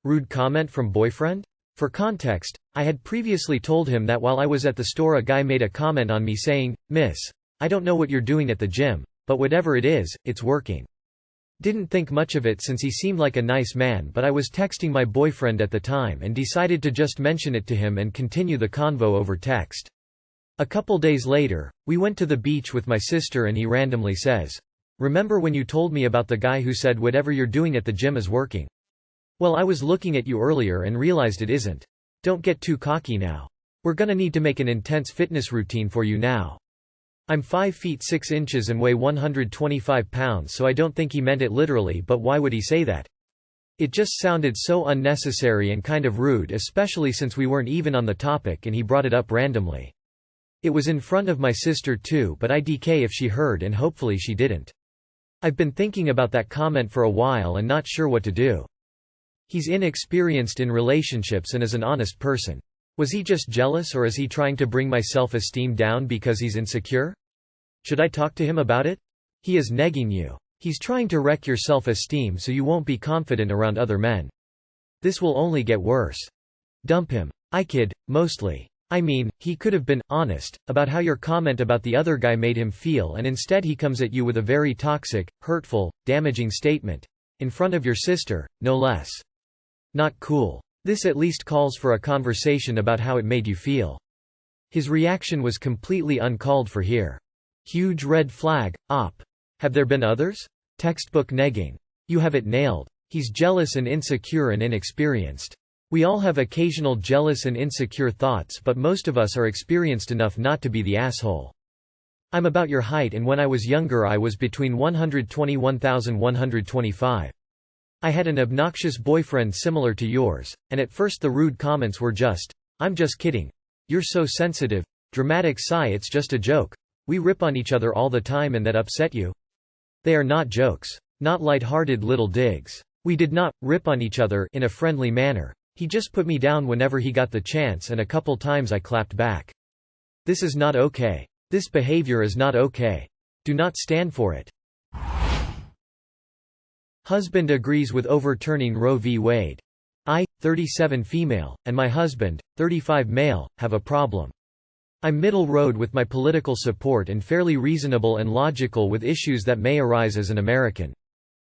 Rude comment from boyfriend? For context, I had previously told him that while I was at the store a guy made a comment on me saying, "Miss, I don't know what you're doing at the gym, but whatever it is, it's working." Didn't think much of it since he seemed like a nice man, but I was texting my boyfriend at the time and decided to just mention it to him and continue the convo over text. A couple days later, we went to the beach with my sister and he randomly says, "Remember when you told me about the guy who said whatever you're doing at the gym is working? Well, I was looking at you earlier and realized it isn't. Don't get too cocky now. We're gonna need to make an intense fitness routine for you now." I'm 5 feet 6 inches and weigh 125 pounds, so I don't think he meant it literally, but why would he say that? It just sounded so unnecessary and kind of rude, especially since we weren't even on the topic and he brought it up randomly. It was in front of my sister too, but IDK if she heard, and hopefully she didn't. I've been thinking about that comment for a while and not sure what to do. He's inexperienced in relationships and is an honest person. Was he just jealous, or is he trying to bring my self-esteem down because he's insecure? Should I talk to him about it? He is negging you. He's trying to wreck your self-esteem so you won't be confident around other men. This will only get worse. Dump him. I kid, mostly. I mean, he could have been honest about how your comment about the other guy made him feel, and instead he comes at you with a very toxic, hurtful, damaging statement. In front of your sister, no less. Not cool. This at least calls for a conversation about how it made you feel. His reaction was completely uncalled for here. Huge red flag, op. Have there been others? Textbook negging. You have it nailed. He's jealous and insecure and inexperienced. We all have occasional jealous and insecure thoughts, but most of us are experienced enough not to be the asshole. I'm about your height, and when I was younger I was between 121,125. I had an obnoxious boyfriend similar to yours, and at first the rude comments were just, "I'm just kidding. You're so sensitive. Dramatic sigh, it's just a joke. We rip on each other all the time and that upset you?" They are not jokes. Not light-hearted little digs. We did not rip on each other in a friendly manner. He just put me down whenever he got the chance, and a couple times I clapped back. This is not okay. This behavior is not okay. Do not stand for it. Husband agrees with overturning Roe v. Wade. I, 37 female, and my husband, 35 male, have a problem. I'm middle road with my political support and fairly reasonable and logical with issues that may arise as an American.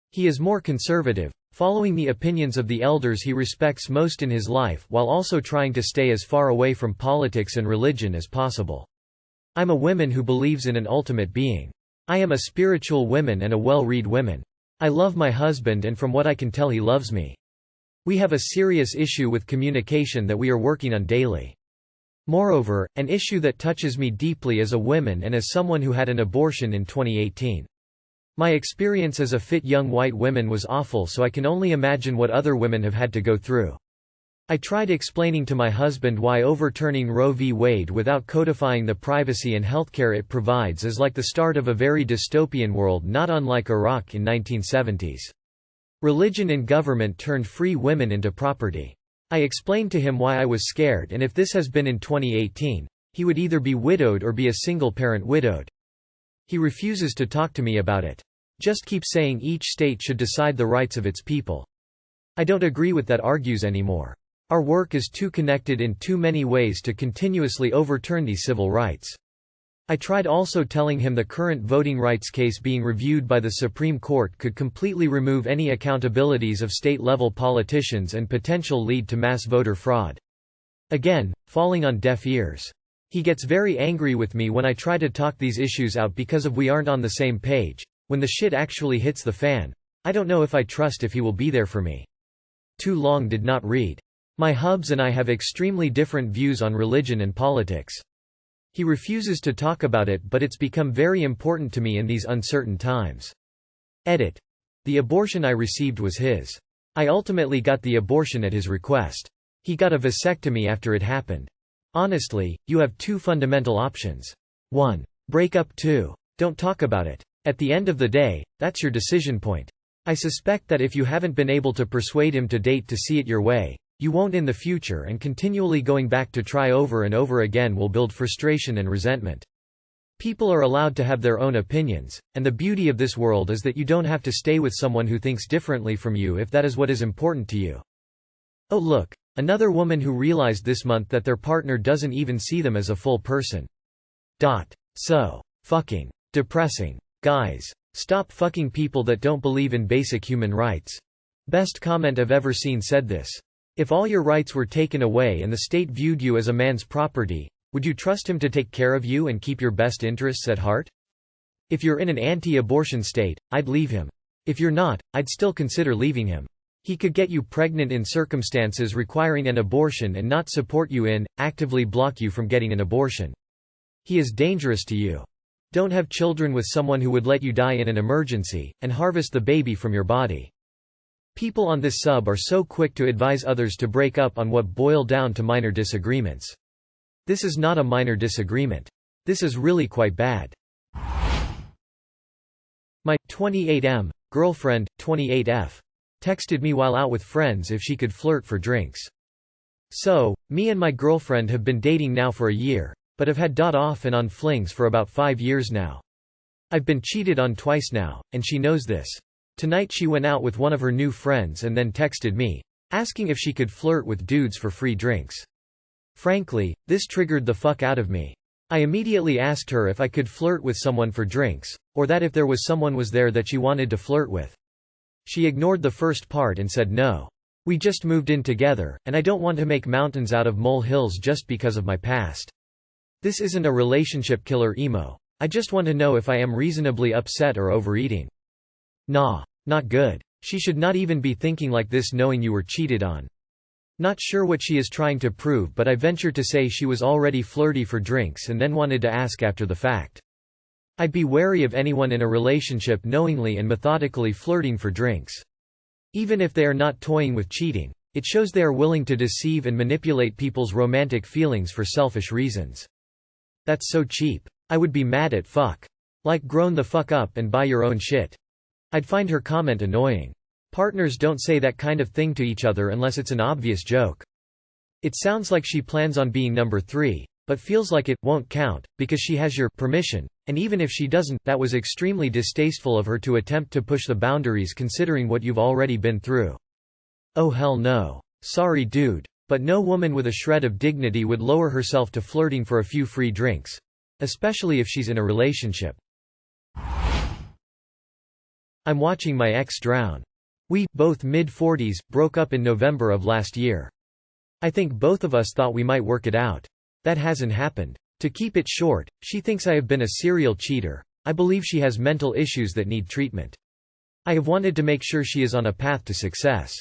He is more conservative, following the opinions of the elders he respects most in his life while also trying to stay as far away from politics and religion as possible. I'm a woman who believes in an ultimate being. I am a spiritual woman and a well-read woman. I love my husband, and from what I can tell he loves me. We have a serious issue with communication that we are working on daily. Moreover, an issue that touches me deeply as a woman and as someone who had an abortion in 2018. My experience as a fit young white woman was awful, so I can only imagine what other women have had to go through. I tried explaining to my husband why overturning Roe v. Wade without codifying the privacy and healthcare it provides is like the start of a very dystopian world, not unlike Iraq in 1970s. Religion and government turned free women into property. I explained to him why I was scared, and if this has been in 2018, he would either be widowed or be a single-parent widowed. He refuses to talk to me about it. Just keep saying each state should decide the rights of its people. I don't agree with that argues anymore. Our work is too connected in too many ways to continuously overturn these civil rights. I tried also telling him the current voting rights case being reviewed by the Supreme Court could completely remove any accountabilities of state-level politicians and potential lead to mass voter fraud. Again, falling on deaf ears. He gets very angry with me when I try to talk these issues out because of we aren't on the same page. When the shit actually hits the fan, I don't know if I trust if he will be there for me. Too long did not read. My hubs and I have extremely different views on religion and politics. He refuses to talk about it, but it's become very important to me in these uncertain times. Edit. The abortion I received was his. I ultimately got the abortion at his request. He got a vasectomy after it happened. Honestly, you have two fundamental options. 1. Break up. 2. Don't talk about it. At the end of the day, that's your decision point. I suspect that if you haven't been able to persuade him to date to see it your way, you won't in the future, and continually going back to try over and over again will build frustration and resentment. People are allowed to have their own opinions, and the beauty of this world is that you don't have to stay with someone who thinks differently from you if that is what is important to you. Oh look, another woman who realized this month that their partner doesn't even see them as a full person. So fucking depressing. Guys, stop fucking people that don't believe in basic human rights. Best comment I've ever seen said this. If all your rights were taken away and the state viewed you as a man's property, would you trust him to take care of you and keep your best interests at heart? If you're in an anti-abortion state, I'd leave him. If you're not, I'd still consider leaving him. He could get you pregnant in circumstances requiring an abortion and not support you in, actively block you from getting an abortion. He is dangerous to you. Don't have children with someone who would let you die in an emergency, and harvest the baby from your body. People on this sub are so quick to advise others to break up on what boil down to minor disagreements. This is not a minor disagreement. This is really quite bad. My 28M girlfriend, 28F, texted me while out with friends if she could flirt for drinks. So, me and my girlfriend have been dating now for a year, but have had off and on flings for about 5 years now. I've been cheated on twice now, and she knows this. Tonight she went out with one of her new friends and then texted me, asking if she could flirt with dudes for free drinks. Frankly, this triggered the fuck out of me. I immediately asked her if I could flirt with someone for drinks, or that if there was someone was there that she wanted to flirt with. She ignored the first part and said no. We just moved in together, and I don't want to make mountains out of molehills just because of my past. This isn't a relationship killer emo. I just want to know if I am reasonably upset or overeating. Nah. Not good. She should not even be thinking like this knowing you were cheated on. Not sure what she is trying to prove, but I venture to say she was already flirty for drinks and then wanted to ask after the fact. I'd be wary of anyone in a relationship knowingly and methodically flirting for drinks. Even if they are not toying with cheating, it shows they are willing to deceive and manipulate people's romantic feelings for selfish reasons. That's so cheap. I would be mad at fuck. Like grown the fuck up and buy your own shit. I'd find her comment annoying. Partners don't say that kind of thing to each other unless it's an obvious joke. It sounds like she plans on being number 3, but feels like it won't count, because she has your permission, and even if she doesn't, that was extremely distasteful of her to attempt to push the boundaries considering what you've already been through. Oh hell no. Sorry dude, but no woman with a shred of dignity would lower herself to flirting for a few free drinks. Especially if she's in a relationship. I'm watching my ex drown. We, both mid-40s, broke up in November of last year. I think both of us thought we might work it out. That hasn't happened. To keep it short, she thinks I have been a serial cheater. I believe she has mental issues that need treatment. I have wanted to make sure she is on a path to success.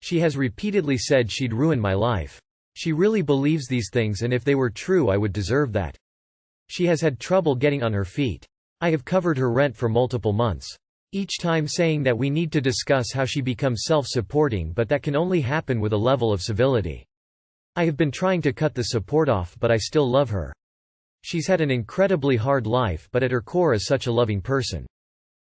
She has repeatedly said she'd ruin my life. She really believes these things, and if they were true I would deserve that. She has had trouble getting on her feet. I have covered her rent for multiple months. Each time saying that we need to discuss how she becomes self-supporting, but that can only happen with a level of civility. I have been trying to cut the support off, but I still love her. She's had an incredibly hard life, but at her core is such a loving person.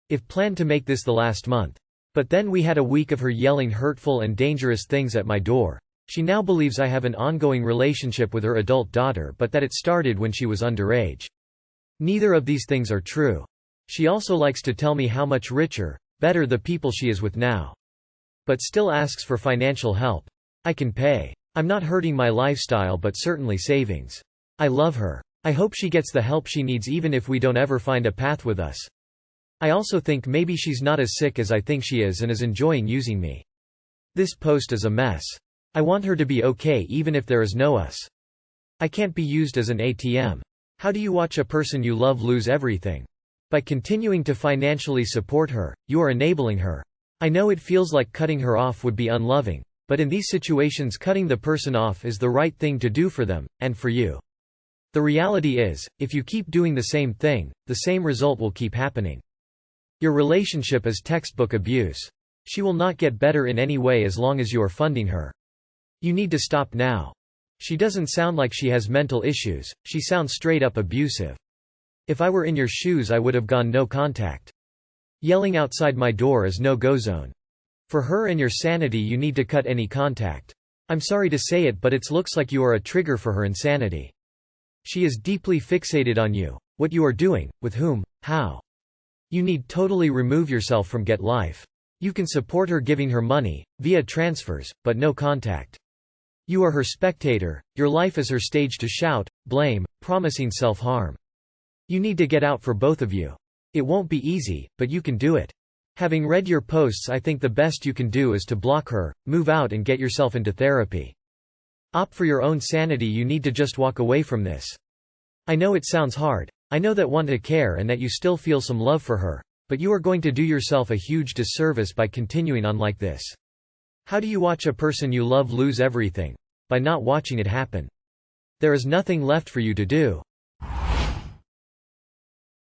I've planned to make this the last month. But then we had a week of her yelling hurtful and dangerous things at my door. She now believes I have an ongoing relationship with her adult daughter, but that it started when she was underage. Neither of these things are true. She also likes to tell me how much richer, better the people she is with now. But still asks for financial help. I can pay. I'm not hurting my lifestyle, but certainly savings. I love her. I hope she gets the help she needs even if we don't ever find a path with us. I also think maybe she's not as sick as I think she is and is enjoying using me. This post is a mess. I want her to be okay even if there is no us. I can't be used as an ATM. How do you watch a person you love lose everything? By continuing to financially support her, you are enabling her. I know it feels like cutting her off would be unloving, but in these situations cutting the person off is the right thing to do for them, and for you. The reality is, if you keep doing the same thing, the same result will keep happening. Your relationship is textbook abuse. She will not get better in any way as long as you are funding her. You need to stop now. She doesn't sound like she has mental issues, she sounds straight up abusive. If I were in your shoes I would have gone no contact. Yelling outside my door is no-go zone. For her and your sanity you need to cut any contact. I'm sorry to say it, but it looks like you are a trigger for her insanity. She is deeply fixated on you, what you are doing, with whom, how. You need totally remove yourself from Get Life. You can support her giving her money, via transfers, but no contact. You are her spectator, your life is her stage to shout, blame, promising self-harm. You need to get out for both of you. It won't be easy, but you can do it. Having read your posts, I think the best you can do is to block her, move out and get yourself into therapy. Opt for your own sanity, you need to just walk away from this. I know it sounds hard. I know that want to care and that you still feel some love for her. But you are going to do yourself a huge disservice by continuing on like this. How do you watch a person you love lose everything? By not watching it happen. There is nothing left for you to do.